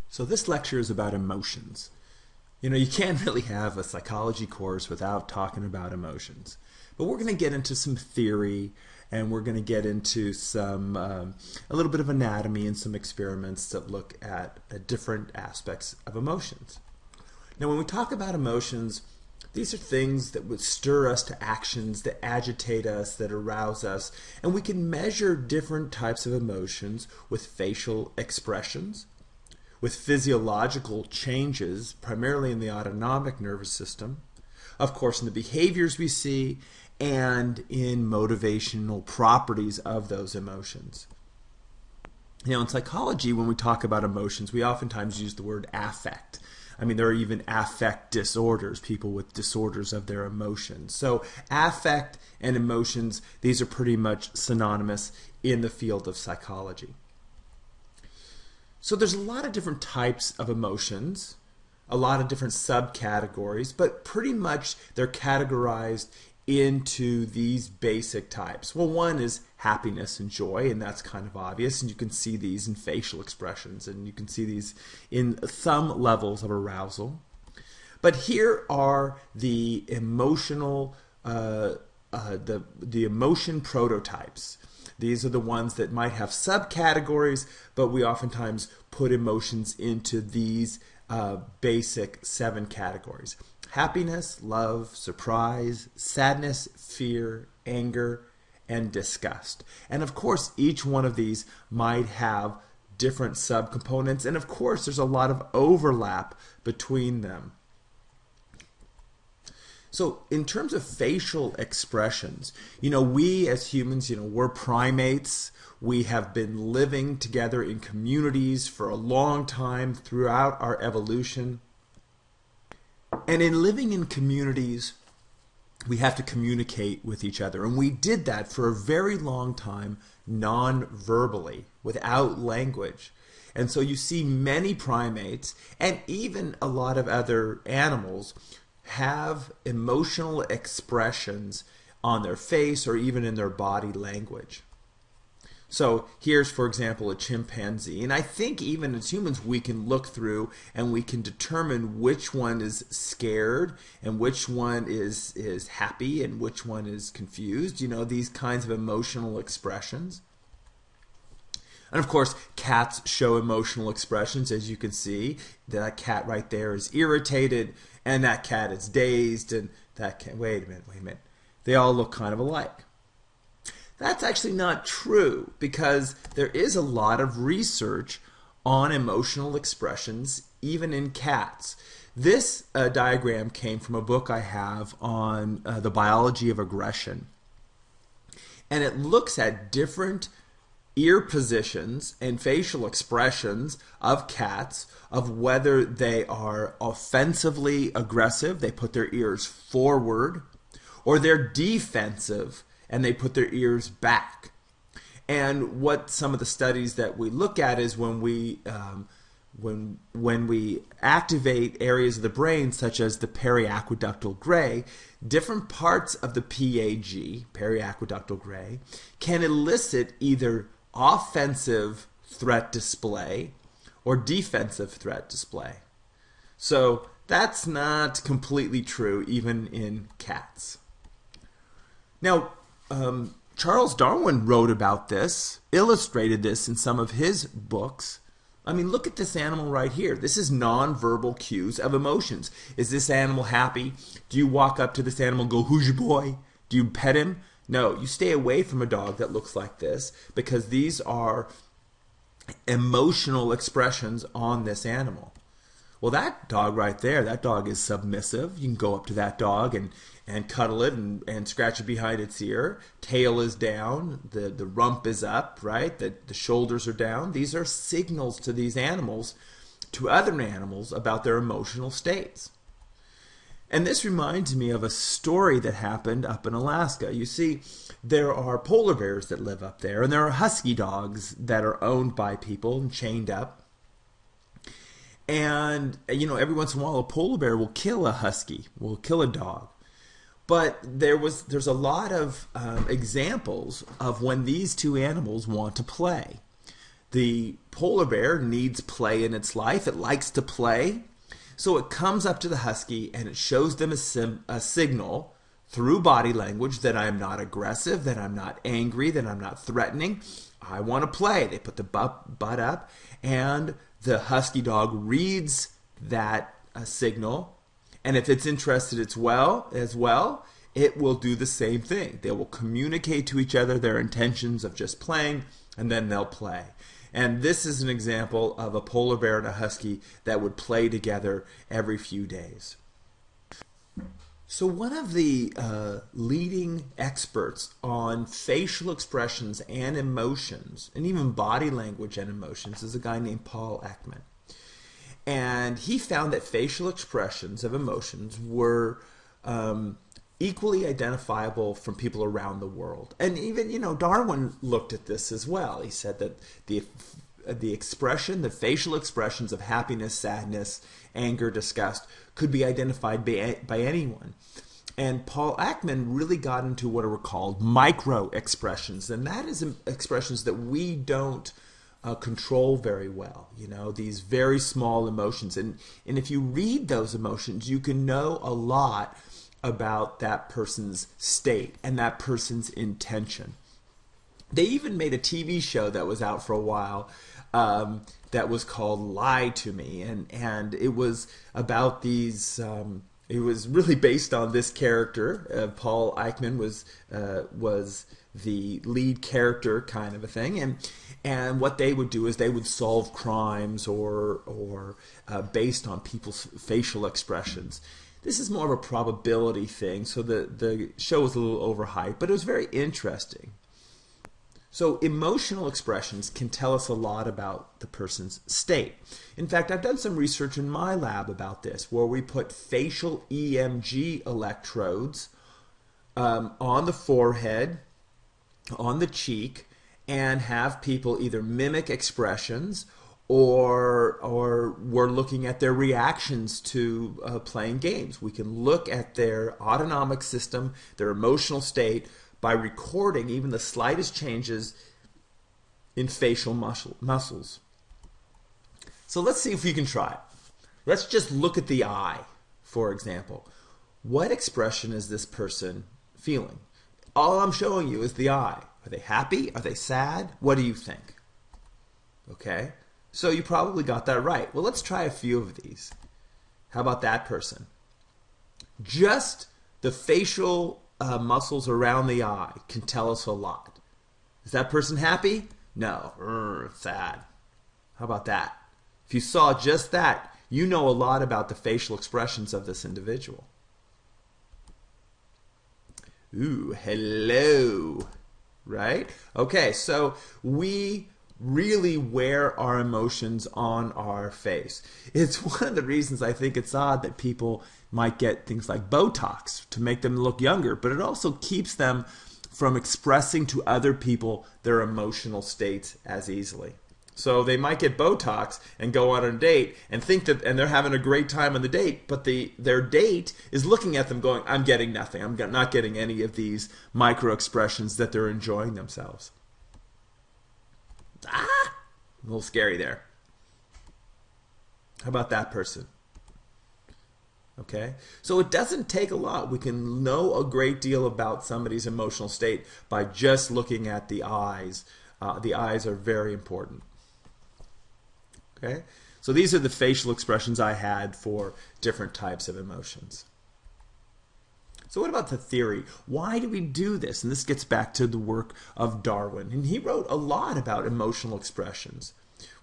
So this lecture is about emotions. You know, you can't really have a psychology course without talking about emotions. But we're going to get into some theory, and we're going to get into some a little bit of anatomy and some experiments that look at different aspects of emotions. Now, when we talk about emotions, these are things that would stir us to actions, that agitate us, that arouse us, and we can measure different types of emotions with facial expressions, with physiological changes, primarily in the autonomic nervous system, of course in the behaviors we see, and in motivational properties of those emotions. Now, in psychology, when we talk about emotions, we oftentimes use the word affect. I mean, there are even affect disorders, people with disorders of their emotions. So affect and emotions, these are pretty much synonymous in the field of psychology. So there's a lot of different types of emotions, a lot of different subcategories, but pretty much they're categorized into these basic types. Well, one is happiness and joy, and that's kind of obvious, and you can see these in facial expressions, and you can see these in some levels of arousal. But here are the emotional, the emotion prototypes. These are the ones that might have subcategories, but we oftentimes put emotions into these basic 7 categories. Happiness, love, surprise, sadness, fear, anger, and disgust. And of course, each one of these might have different subcomponents, and of course, there's a lot of overlap between them. So in terms of facial expressions, you know, we as humans, you know, we're primates. We have been living together in communities for a long time throughout our evolution. And in living in communities, we have to communicate with each other. And we did that for a very long time non-verbally, without language. And so you see many primates, and even a lot of other animals, have emotional expressions on their face or even in their body language. So here's, for example, a chimpanzee, and I think even as humans we can look through and we can determine which one is scared and which one is happy and which one is confused, you know, these kinds of emotional expressions. And of course, cats show emotional expressions, as you can see. That cat right there is irritated, and that cat is dazed, and that cat, wait a minute. They all look kind of alike. That's actually not true, because there is a lot of research on emotional expressions, even in cats. This diagram came from a book I have on the biology of aggression. And it looks at different ear positions and facial expressions of cats, of whether they are offensively aggressive, they put their ears forward, or they're defensive and they put their ears back. And what some of the studies that we look at is when we activate areas of the brain such as the periaqueductal gray, different parts of the PAG, periaqueductal gray, can elicit either offensive threat display or defensive threat display. So that's not completely true even in cats. Now, Charles Darwin wrote about this, illustrated this in some of his books. I mean, look at this animal right here. This is nonverbal cues of emotions. Is this animal happy? Do you walk up to this animal and go, "Who's your boy?" Do you pet him? No, you stay away from a dog that looks like this, because these are emotional expressions on this animal. Well, that dog right there, that dog is submissive. You can go up to that dog and cuddle it and scratch it behind its ear. Tail is down, the rump is up, right? The shoulders are down. These are signals to these animals, to other animals, about their emotional states. And this reminds me of a story that happened up in Alaska. You see, there are polar bears that live up there, and there are husky dogs that are owned by people and chained up. And, you know, every once in a while a polar bear will kill a husky, will kill a dog. But there's a lot of examples of when these two animals want to play. The polar bear needs play in its life. It likes to play. So it comes up to the husky and it shows them a signal through body language that I'm not aggressive, that I'm not angry, that I'm not threatening. I want to play. They put the butt up, and the husky dog reads that signal. And if it's interested as well, it will do the same thing. They will communicate to each other their intentions of just playing, and then they'll play. And this is an example of a polar bear and a husky that would play together every few days. So one of the leading experts on facial expressions and emotions, and even body language and emotions, is a guy named Paul Ekman. And he found that facial expressions of emotions were equally identifiable from people around the world. And even, Darwin looked at this as well. He said that the facial expressions of happiness, sadness, anger, disgust could be identified by anyone. And Paul Ekman really got into what are called micro expressions, and that is expressions that we don't control very well, these very small emotions. And if you read those emotions, you can know a lot about that person's state and that person's intention. They even made a TV show that was out for a while that was called Lie to Me, and it was about these. It was really based on this character. Paul Ekman was the lead character, kind of a thing, and what they would do is they would solve crimes or based on people's facial expressions. This is more of a probability thing, so the show was a little overhyped, but it was very interesting. So emotional expressions can tell us a lot about the person's state. In fact, I've done some research in my lab about this, where we put facial EMG electrodes on the forehead, on the cheek, and have people either mimic expressions or we're looking at their reactions to playing games. We can look at their autonomic system, their emotional state, by recording even the slightest changes in facial muscles. So let's see if we can try it. Let's just look at the eye, for example. What expression is this person feeling? All I'm showing you is the eye. Are they happy? Are they sad? What do you think? Okay? So you probably got that right. Well, let's try a few of these. How about that person? Just the facial muscles around the eye can tell us a lot. Is that person happy? No. Sad. How about that? If you saw just that, you know a lot about the facial expressions of this individual. Ooh, hello. Right? Okay, so we really wear our emotions on our face. It's one of the reasons I think it's odd that people might get things like Botox to make them look younger, but it also keeps them from expressing to other people their emotional states as easily. So they might get Botox and go on a date and think that, and they're having a great time on the date, but their date is looking at them going, I'm getting nothing. I'm not getting any of these micro expressions that they're enjoying themselves. A little scary there. How about that person? Okay, so it doesn't take a lot. We can know a great deal about somebody's emotional state by just looking at the eyes. The eyes are very important. Okay, so these are the facial expressions I had for different types of emotions. So what about the theory? Why do we do this? And this gets back to the work of Darwin. And he wrote a lot about emotional expressions.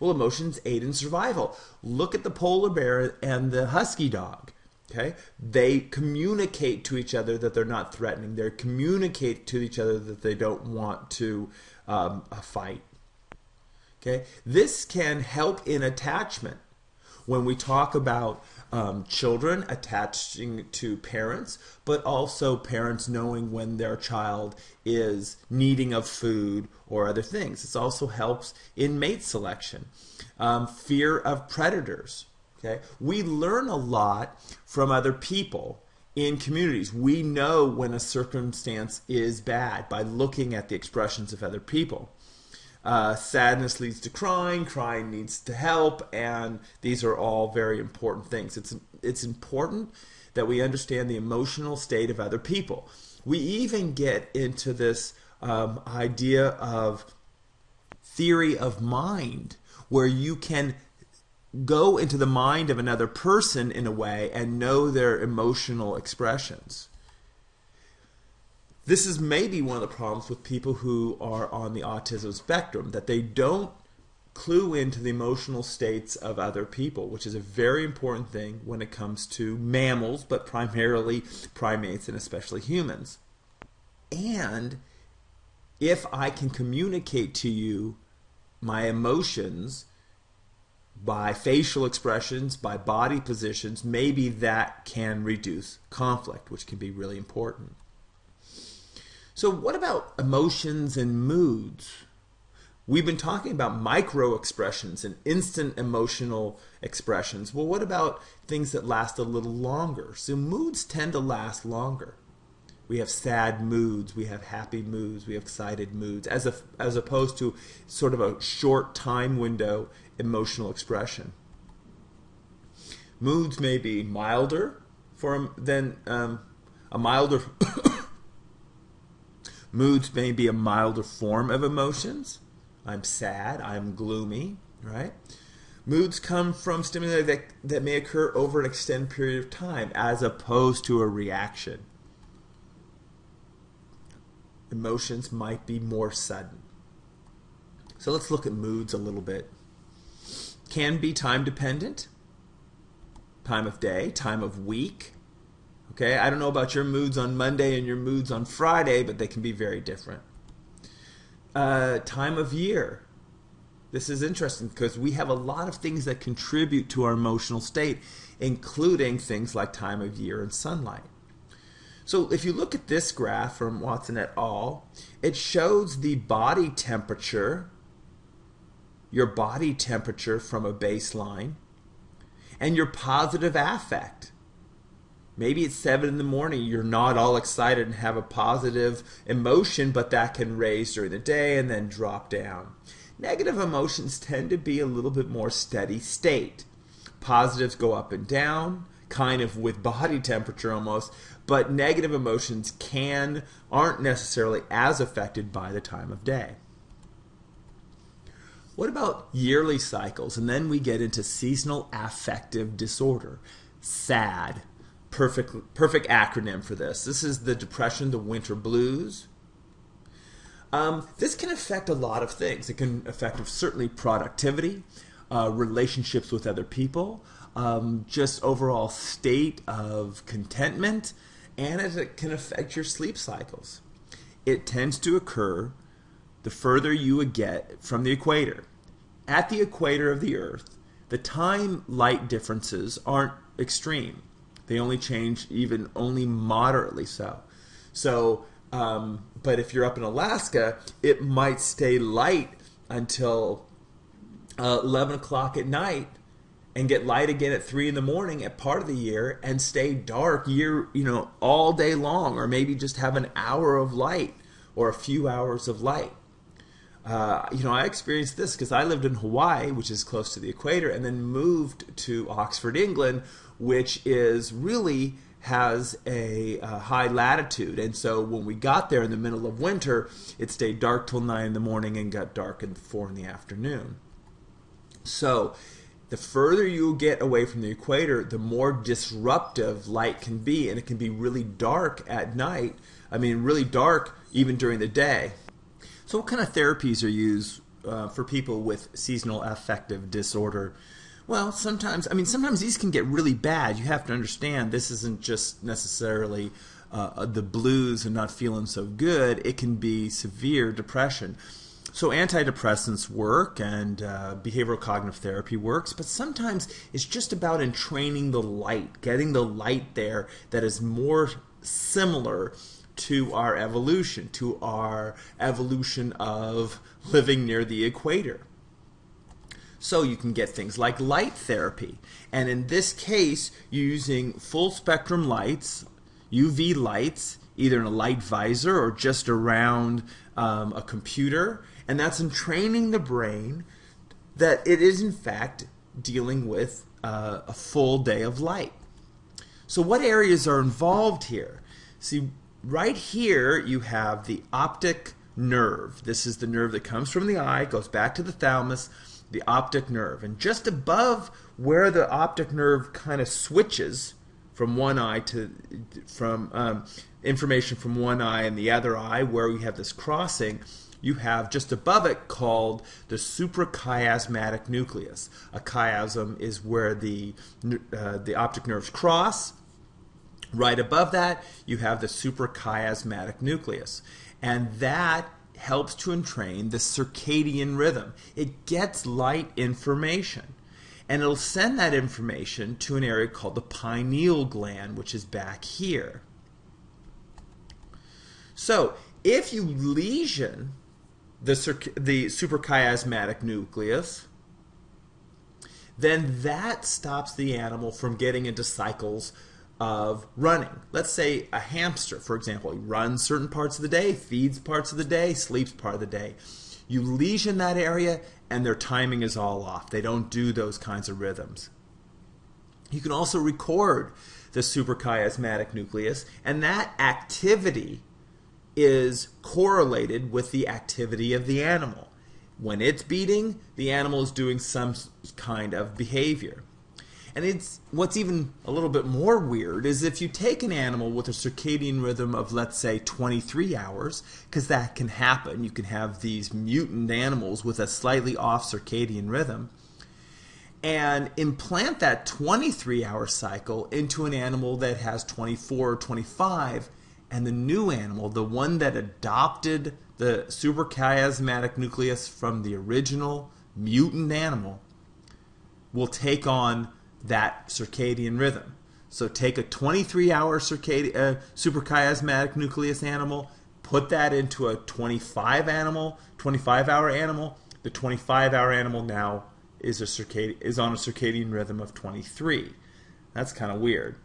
Well, emotions aid in survival. Look at the polar bear and the husky dog. Okay? They communicate to each other that they're not threatening. They communicate to each other that they don't want to fight. Okay? This can help in attachment. When we talk about children attaching to parents, but also parents knowing when their child is needing of food or other things. This also helps in mate selection. Fear of predators. Okay? We learn a lot from other people in communities. We know when a circumstance is bad by looking at the expressions of other people. Sadness leads to crying, crying needs to help, and these are all very important things. It's important that we understand the emotional state of other people. We even get into this idea of theory of mind, where you can go into the mind of another person in a way and know their emotional expressions. This is maybe one of the problems with people who are on the autism spectrum, that they don't clue into the emotional states of other people, which is a very important thing when it comes to mammals, but primarily primates and especially humans. And if I can communicate to you my emotions by facial expressions, by body positions, maybe that can reduce conflict, which can be really important. So what about emotions and moods? We've been talking about micro expressions and instant emotional expressions. Well, what about things that last a little longer? So moods tend to last longer. We have sad moods, we have happy moods, we have excited moods, as opposed to sort of a short time window emotional expression. Moods may be milder than a milder moods may be a milder form of emotions. I'm sad, I'm gloomy, right? Moods come from stimuli that may occur over an extended period of time as opposed to a reaction. Emotions might be more sudden. So let's look at moods a little bit. Can be time dependent, time of day, time of week. Okay, I don't know about your moods on Monday and your moods on Friday, but they can be very different. Time of year. This is interesting because we have a lot of things that contribute to our emotional state, including things like time of year and sunlight. So if you look at this graph from Watson et al., it shows the body temperature, your body temperature from a baseline, and your positive affect. Maybe it's 7 in the morning, you're not all excited and have a positive emotion, but that can raise during the day and then drop down. Negative emotions tend to be a little bit more steady state. Positives go up and down, kind of with body temperature almost, but negative emotions aren't necessarily as affected by the time of day. What about yearly cycles? And then we get into seasonal affective disorder, SAD. Perfect acronym for this. This is the depression, the winter blues. This can affect a lot of things. It can affect certainly productivity, relationships with other people, just overall state of contentment, and it can affect your sleep cycles. It tends to occur the further you get from the equator. At the equator of the Earth, the time-light differences aren't extreme. They only change only moderately so. But if you're up in Alaska, it might stay light until 11 o'clock at night and get light again at 3 in the morning at part of the year and stay dark all day long, or maybe just have an hour of light or a few hours of light. I experienced this because I lived in Hawaii, which is close to the equator, and then moved to Oxford, England, which really has a high latitude. And so when we got there in the middle of winter, it stayed dark till 9 in the morning and got dark at 4 in the afternoon. So the further you get away from the equator, the more disruptive light can be, and it can be really dark at night. Really dark even during the day. So what kind of therapies are used for people with seasonal affective disorder? Well, sometimes these can get really bad. You have to understand this isn't just necessarily the blues and not feeling so good. It can be severe depression. So antidepressants work and behavioral cognitive therapy works, but sometimes it's just about entraining the light, getting the light there that is more similar to our evolution of living near the equator. So you can get things like light therapy. And in this case, using full spectrum lights, UV lights, either in a light visor or just around a computer, And that's in training the brain that it is in fact dealing with a full day of light. So what areas are involved here? See, right here you have the optic nerve. This is the nerve that comes from the eye, goes back to the thalamus, the optic nerve. And just above where the optic nerve kind of switches from one eye to information from one eye and the other eye, where we have this crossing, you have just above it called the suprachiasmatic nucleus. A chiasm is where the optic nerves cross. Right above that, you have the suprachiasmatic nucleus. And that helps to entrain the circadian rhythm. It gets light information. And it'll send that information to an area called the pineal gland, which is back here. So, if you lesion the suprachiasmatic nucleus, then that stops the animal from getting into cycles of running. Let's say a hamster, for example, he runs certain parts of the day, feeds parts of the day, sleeps part of the day. You lesion that area and their timing is all off. They don't do those kinds of rhythms. You can also record the suprachiasmatic nucleus, and that activity is correlated with the activity of the animal. When it's beating, the animal is doing some kind of behavior. And what's even a little bit more weird is if you take an animal with a circadian rhythm of, let's say, 23 hours, because that can happen. You can have these mutant animals with a slightly off circadian rhythm, and implant that 23-hour cycle into an animal that has 24 or 25, and the new animal, the one that adopted the suprachiasmatic nucleus from the original mutant animal, will take on that circadian rhythm. So take a 23-hour suprachiasmatic nucleus animal, put that into a 25-hour animal. The 25-hour animal now is on a circadian rhythm of 23. That's kind of weird.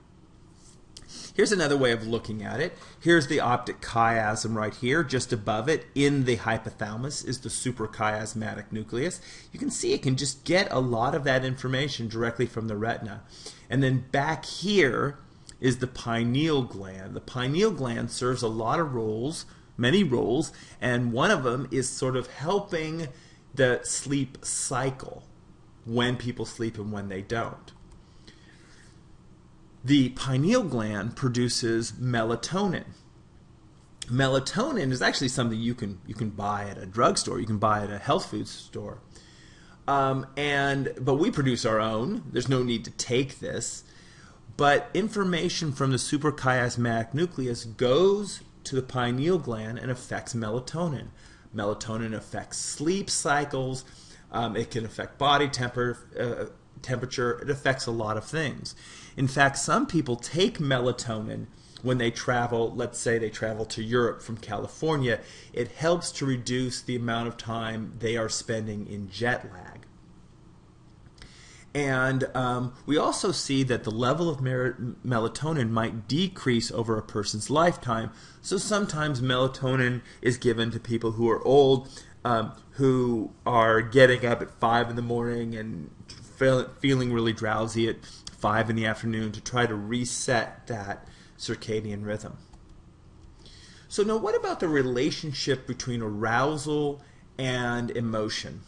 Here's another way of looking at it. Here's the optic chiasm right here. Just above it, in the hypothalamus, is the suprachiasmatic nucleus. You can see it can just get a lot of that information directly from the retina. And then back here is the pineal gland. The pineal gland serves a lot of roles, many roles, and one of them is sort of helping the sleep cycle, when people sleep and when they don't. The pineal gland produces melatonin. Melatonin is actually something you can buy at a drugstore. You can buy at a health food store. But we produce our own. There's no need to take this. But information from the suprachiasmatic nucleus goes to the pineal gland and affects melatonin. Melatonin affects sleep cycles. It can affect body temperature. It affects a lot of things. In fact, some people take melatonin when they travel. Let's say they travel to Europe from California. It helps to reduce the amount of time they are spending in jet lag. And we also see that the level of melatonin might decrease over a person's lifetime. So sometimes melatonin is given to people who are old, who are getting up at 5 in the morning and feeling really drowsy at 5 in the afternoon to try to reset that circadian rhythm. So now what about the relationship between arousal and emotion?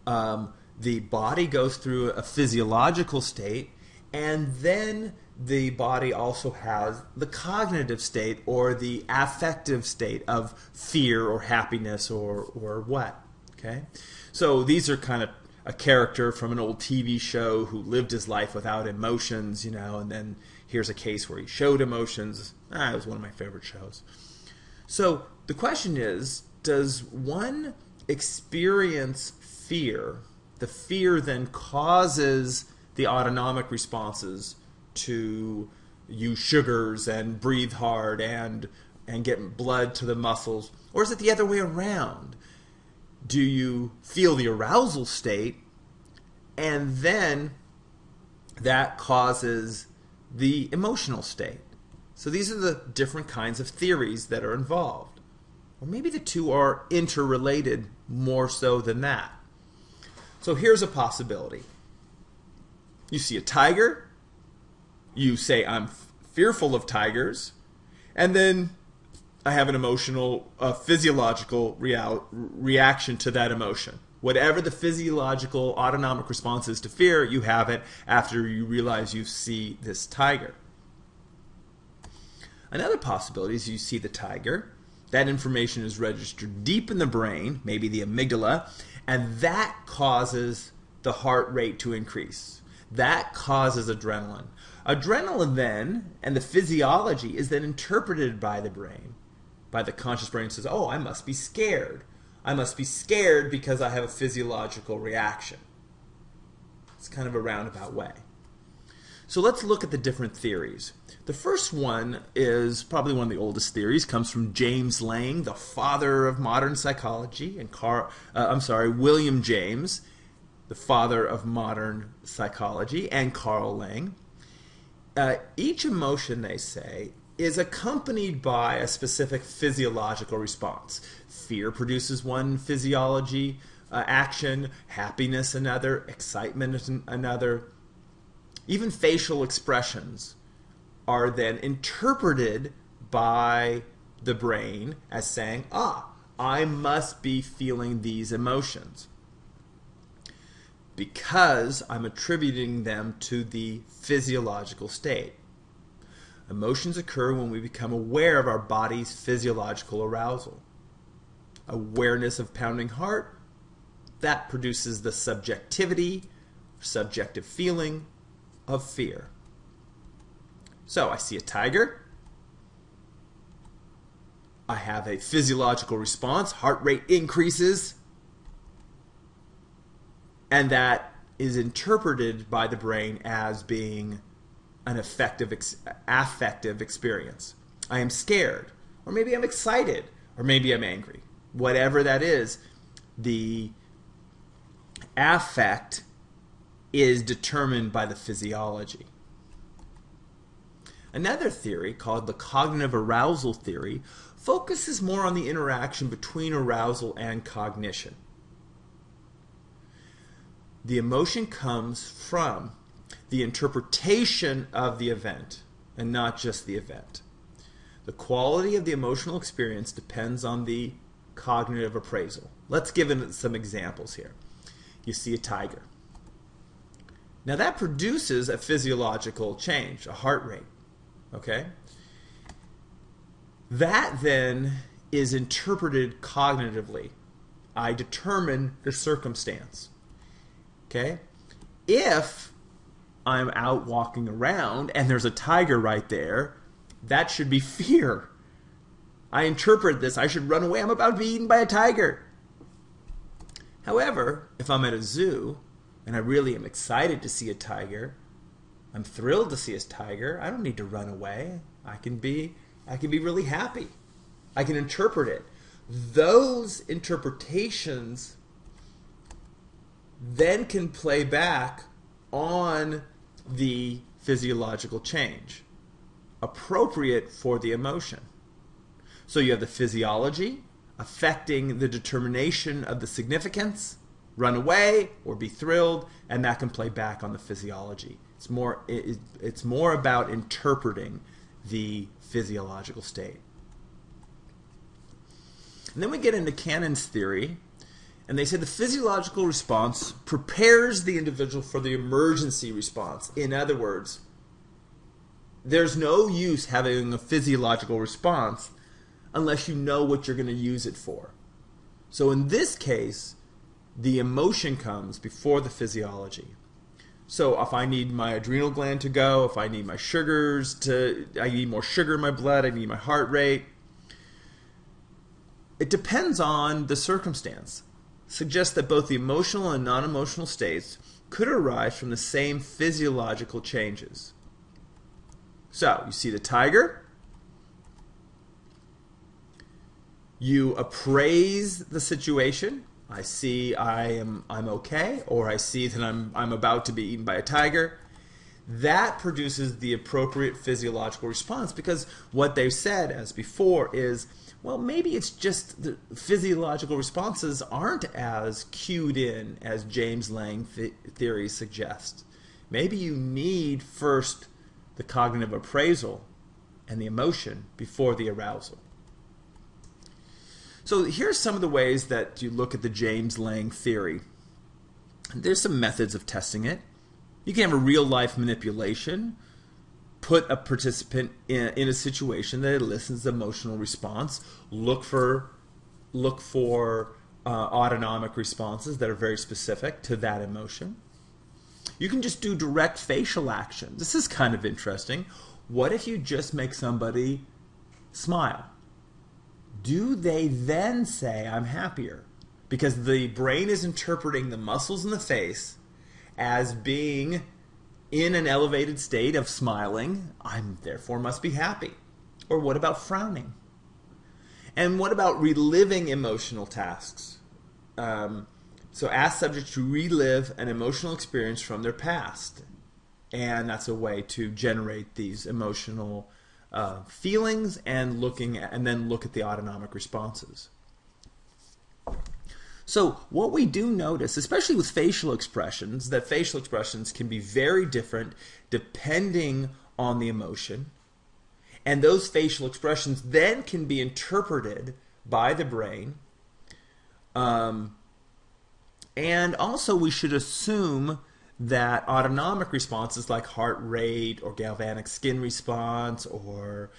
The body goes through a physiological state, and then the body also has the cognitive state or the affective state of fear or happiness or what. Okay? So these are kind of a character from an old TV show who lived his life without emotions, and then here's a case where he showed emotions. It was one of my favorite shows. So the question is, does one experience fear? The fear then causes the autonomic responses to use sugars and breathe hard and get blood to the muscles, or is it the other way around? Do you feel the arousal state, and then that causes the emotional state? So these are the different kinds of theories that are involved. Or maybe the two are interrelated more so than that. So here's a possibility. You see a tiger, you say, I'm fearful of tigers, and then I have an emotional, physiological reaction to that emotion. Whatever the physiological autonomic response is to fear, you have it after you realize you see this tiger. Another possibility is you see the tiger, that information is registered deep in the brain, maybe the amygdala, and that causes the heart rate to increase. That causes adrenaline. Adrenaline then, and the physiology, is then interpreted by the brain, by the conscious brain. It says, oh, I must be scared. I must be scared because I have a physiological reaction. It's kind of a roundabout way. So let's look at the different theories. The first one is probably one of the oldest theories, comes from James-Lange, the father of modern psychology, and William James, the father of modern psychology, and Carl Lange. Each emotion, they say, is accompanied by a specific physiological response. Fear produces one physiology action, happiness another, excitement another. Even facial expressions are then interpreted by the brain as saying, I must be feeling these emotions, because I'm attributing them to the physiological state. Emotions occur when we become aware of our body's physiological arousal. Awareness of pounding heart, that produces the subjective feeling of fear. So I see a tiger. I have a physiological response. Heart rate increases. And that is interpreted by the brain as being an affective experience. I am scared, or maybe I'm excited, or maybe I'm angry. Whatever that is, the affect is determined by the physiology. Another theory, called the cognitive arousal theory, focuses more on the interaction between arousal and cognition. The emotion comes from the interpretation of the event, and not just the event. The quality of the emotional experience depends on the cognitive appraisal. Let's give it some examples here. You see a tiger. Now that produces a physiological change, a heart rate. Okay? That then is interpreted cognitively. I determine the circumstance. Okay? If I'm out walking around and there's a tiger right there, that should be fear. I interpret this, I should run away, I'm about to be eaten by a tiger. However, if I'm at a zoo and I really am excited to see a tiger, I'm thrilled to see a tiger, I don't need to run away. I can be really happy. I can interpret it. Those interpretations then can play back on the physiological change, appropriate for the emotion. So you have the physiology affecting the determination of the significance, run away or be thrilled, and that can play back on the physiology. It's more about interpreting the physiological state. And then we get into Cannon's theory, and they say the physiological response prepares the individual for the emergency response. In other words, there's no use having a physiological response unless you know what you're going to use it for. So in this case, the emotion comes before the physiology. So if I need my adrenal gland to go, if I need my sugars I need more sugar in my blood, I need my heart rate. It depends on the circumstance. Suggests that both the emotional and non-emotional states could arise from the same physiological changes. So, you see the tiger, you appraise the situation. I see I'm okay, or I see that I'm about to be eaten by a tiger. That produces the appropriate physiological response, because what they've said, as before, is Well, maybe it's just the physiological responses aren't as cued in as James-Lange Theory suggests. Maybe you need first the cognitive appraisal and the emotion before the arousal. So here's some of the ways that you look at the James-Lange Theory. There's some methods of testing it. You can have a real-life manipulation. Put a participant in a situation that elicits emotional response. Look for autonomic responses that are very specific to that emotion. You can just do direct facial action. This is kind of interesting. What if you just make somebody smile? Do they then say, I'm happier? Because the brain is interpreting the muscles in the face as being in an elevated state of smiling. I therefore must be happy. Or what about frowning? And what about reliving emotional tasks? So ask subjects to relive an emotional experience from their past. And that's a way to generate these emotional feelings and then look at the autonomic responses. So what we do notice, especially with facial expressions, that facial expressions can be very different depending on the emotion. And those facial expressions then can be interpreted by the brain. And also we should assume that autonomic responses like heart rate or galvanic skin response or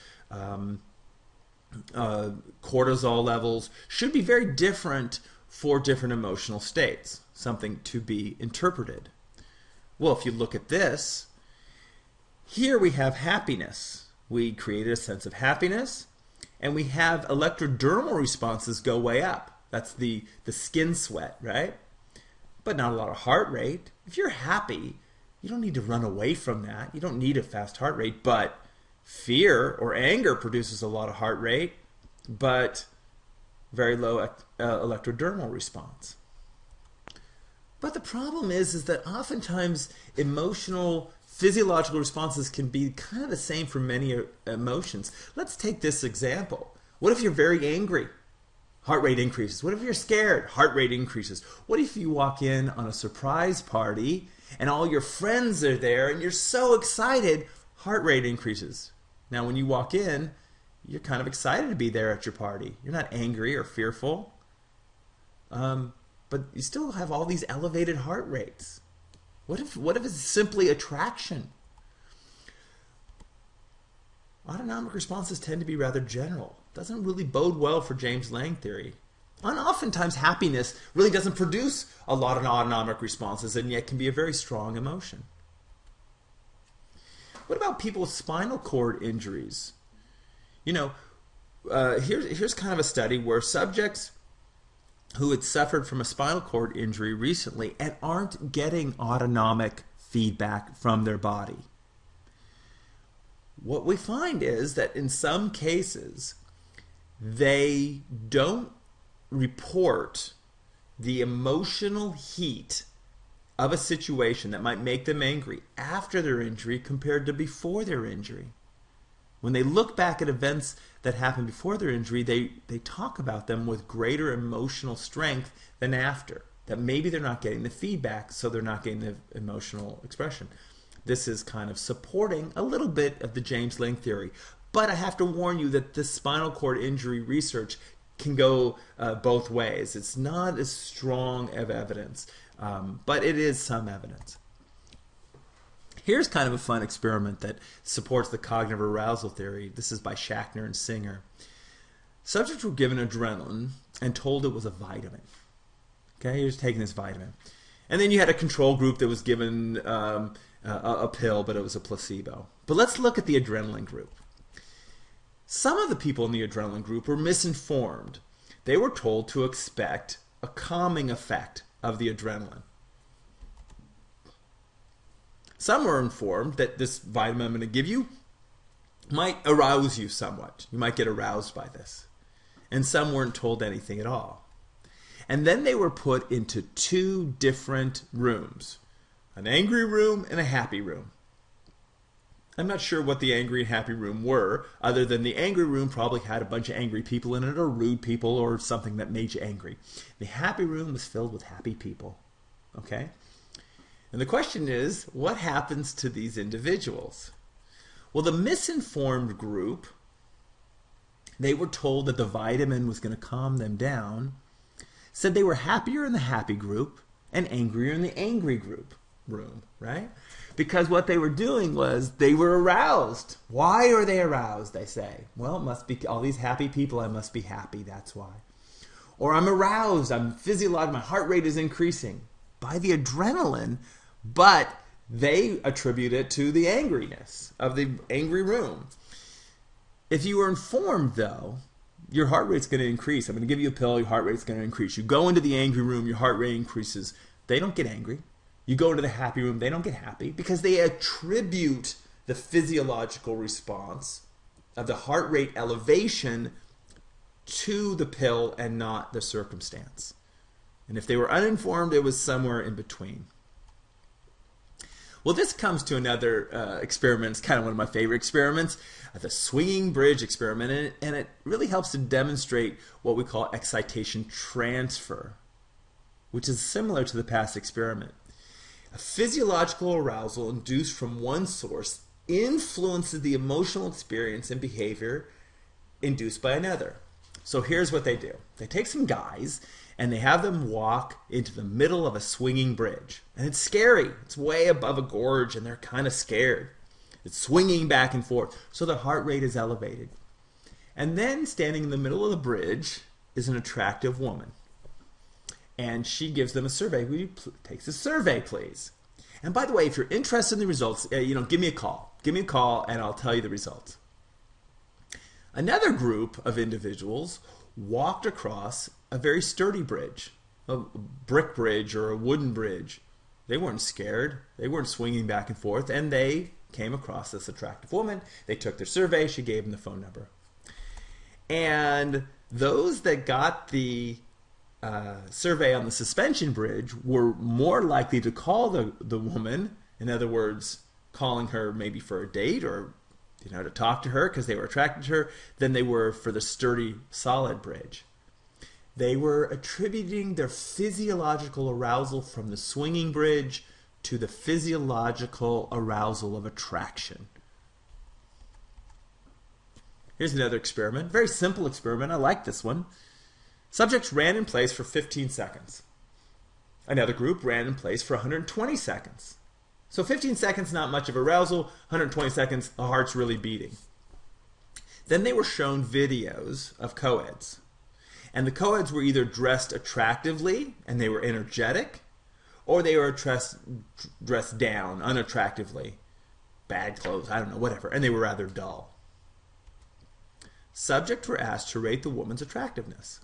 cortisol levels should be very different for different emotional states, something to be interpreted. Well, if you look at this, here we have happiness. We created a sense of happiness, and we have electrodermal responses go way up. That's the skin sweat, right? But not a lot of heart rate. If you're happy, you don't need to run away from that. You don't need a fast heart rate, but fear or anger produces a lot of heart rate, but very low electrodermal response. But the problem is that oftentimes emotional, physiological responses can be kind of the same for many emotions. Let's take this example. What if you're very angry? Heart rate increases. What if you're scared? Heart rate increases. What if you walk in on a surprise party and all your friends are there and you're so excited? Heart rate increases. Now when you walk in, you're kind of excited to be there at your party. You're not angry or fearful. But you still have all these elevated heart rates. What if it's simply attraction? Autonomic responses tend to be rather general. Doesn't really bode well for James-Lange Theory. And oftentimes happiness really doesn't produce a lot of autonomic responses and yet can be a very strong emotion. What about people with spinal cord injuries? You know, here's kind of a study where subjects who had suffered from a spinal cord injury recently and aren't getting autonomic feedback from their body. What we find is that in some cases, they don't report the emotional heat of a situation that might make them angry after their injury compared to before their injury. When they look back at events that happened before their injury, they talk about them with greater emotional strength than after. That maybe they're not getting the feedback, so they're not getting the emotional expression. This is kind of supporting a little bit of the James-Lange Theory. But I have to warn you that this spinal cord injury research can go both ways. It's not as strong of evidence, but it is some evidence. Here's kind of a fun experiment that supports the cognitive arousal theory. This is by Schachner and Singer. Subjects were given adrenaline and told it was a vitamin. Okay, he was taking this vitamin. And then you had a control group that was given a pill, but it was a placebo. But let's look at the adrenaline group. Some of the people in the adrenaline group were misinformed. They were told to expect a calming effect of the adrenaline. Some were informed that this vitamin I'm going to give you might arouse you somewhat. You might get aroused by this. And some weren't told anything at all. And then they were put into two different rooms, an angry room and a happy room. I'm not sure what the angry and happy room were, other than the angry room probably had a bunch of angry people in it, or rude people, or something that made you angry. The happy room was filled with happy people. Okay? And the question is, what happens to these individuals? Well, the misinformed group, they were told that the vitamin was going to calm them down, said they were happier in the happy group and angrier in the angry group room, right? Because what they were doing was they were aroused. Why are they aroused, they say? Well, it must be all these happy people, I must be happy, that's why. Or I'm aroused, I'm physiological, my heart rate is increasing by the adrenaline, but they attribute it to the angriness of the angry room. If you were informed, though, your heart rate's going to increase. I'm going to give you a pill, your heart rate's going to increase. You go into the angry room, your heart rate increases. They don't get angry. You go into the happy room, they don't get happy because they attribute the physiological response of the heart rate elevation to the pill and not the circumstance. And if they were uninformed, it was somewhere in between. Well, this comes to another experiment. It's kind of one of my favorite experiments, the swinging bridge experiment, and it really helps to demonstrate what we call excitation transfer, which is similar to the past experiment. A physiological arousal induced from one source influences the emotional experience and behavior induced by another. So here's what they do. They take some guys and they have them walk into the middle of a swinging bridge. And it's scary. It's way above a gorge and they're kind of scared. It's swinging back and forth. So their heart rate is elevated. And then standing in the middle of the bridge is an attractive woman. And she gives them a survey. Will you take the survey, please? And by the way, if you're interested in the results, give me a call. Give me a call and I'll tell you the results. Another group of individuals walked across a very sturdy bridge, a brick bridge or a wooden bridge. They weren't scared. They weren't swinging back and forth. And they came across this attractive woman. They took their survey. She gave them the phone number. And those that got the survey on the suspension bridge were more likely to call the woman, in other words, calling her maybe for a date or to talk to her because they were attracted to her, than they were for the sturdy, solid bridge. They were attributing their physiological arousal from the swinging bridge to the physiological arousal of attraction. Here's another experiment. Very simple experiment. I like this one. Subjects ran in place for 15 seconds. Another group ran in place for 120 seconds. So 15 seconds, not much of arousal. 120 seconds, the heart's really beating. Then they were shown videos of co-eds. And the co-eds were either dressed attractively and they were energetic, or they were dressed down unattractively. Bad clothes, I don't know, whatever. And they were rather dull. Subjects were asked to rate the woman's attractiveness.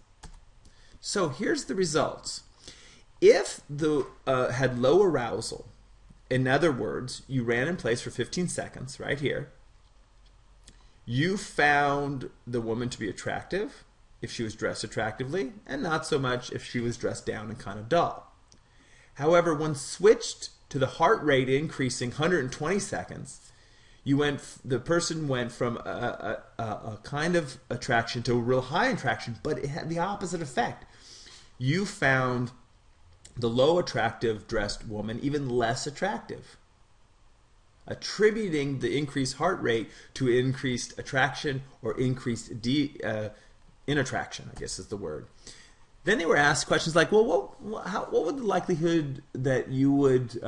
So here's the results. If the had low arousal, in other words, you ran in place for 15 seconds, right here, you found the woman to be attractive if she was dressed attractively, and not so much if she was dressed down and kind of dull. However, when switched to the heart rate increasing 120 seconds, the person went from a kind of attraction to a real high attraction, but it had the opposite effect. You found the low attractive dressed woman even less attractive, attributing the increased heart rate to increased attraction or increased inattraction, I guess is the word. Then they were asked questions like, well, what would the likelihood that you would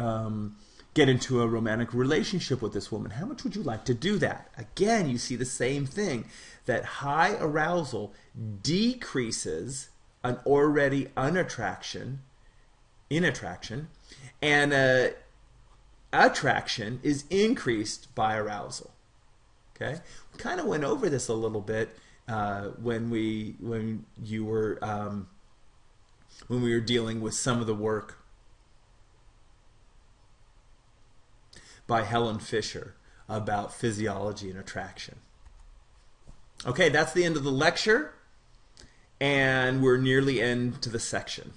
get into a romantic relationship with this woman? How much would you like to do that? Again, you see the same thing, that high arousal decreases an already inattraction, and attraction is increased by arousal. Okay, we kind of went over this a little bit when we were dealing with some of the work by Helen Fisher about physiology and attraction. Okay, that's the end of the lecture, and we're nearly into the section.